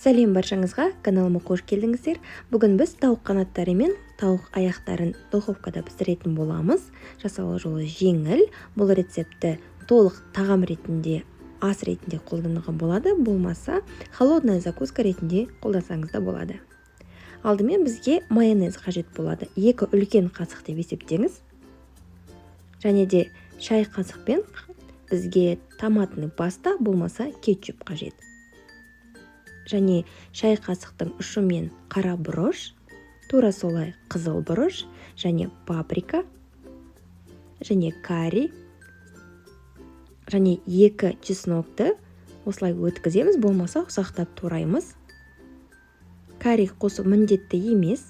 Сәлем баршаңызға, каналыма қош келдіңіздер. Бүгін біз тауық қанаттары мен тауық аяқтарын духовкада пісіретін боламыз. Жасалу жолы жеңіл. Бұл рецепті толық тағам ретінде, ас ретінде қолдануға болады, болмаса холодная закуска ретінде қолдансаңыз да болады. Алдымен бізге майонез қажет болады. 2 үлкен қасық деп есептеңіз. Және де шай қасықпен бізге томатный паста, болмаса кетчуп қажет. Және шай қасықтың ұшымен қара бұрыш, тура солай қызыл бұрыш, және паприка, және карри, және 2 чеснокты осылай өткіземіз, болмаса ұсақтап тураймыз. Карри қосу міндетті емес.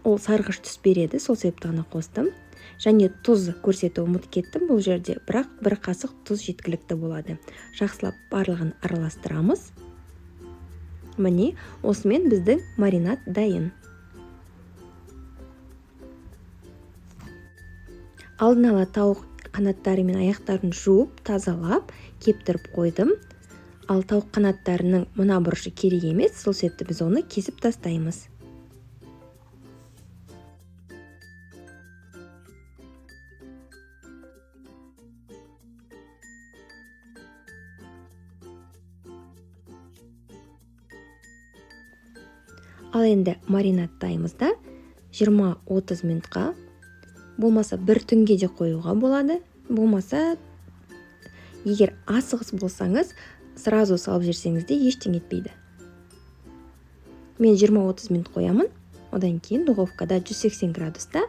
Ол сарғыш түс береді, сол себепті ғана қостым. Және тұз көрсету ұмытып кеттім бұл жерде, бірақ 1 қасық тұз жеткілікті болады. Жақсылап барлығын араластырамыз. Міне, осымен біздің маринад дайын. Алдын ала тауық қанаттары мен аяқтарын жуып, тазалап, кептіріп қойдым. Ал тауық қанаттарының мына бұрышы керек емес, сол себепті біз оны кесіп тастаймыз. Ал енді маринадтаймызда 20-30 минутқа, болмаса 1 түнге де қоюға болады. Болмаса, егер асығыс болсаңыз, сразу салып жерсеңіз де ештеңе етпейді. Мен 20-30 минут қоямын, одан кейін духовкада 180 градуста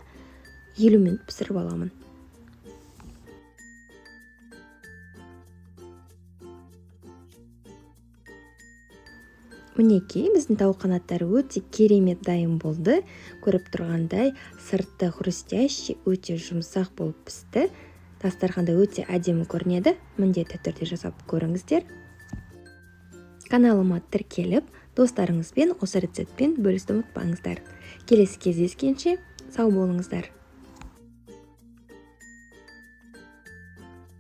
50 минут пісіріп аламын. Мінекей, біздің тауық қанаттары өте керемет дайын болды. Көріп тұрғандай, сырты хрустящий, өте жұмсақ болып пісті. Дастарханда өте әдемі көрінеді. Міндетті түрде жасап көріңіздер. Каналыма тіркеліп, достарыңызбен осы рецептпен бөлісуді ұмытпаңыздар. Келесі кездескенше сау болыңыздар.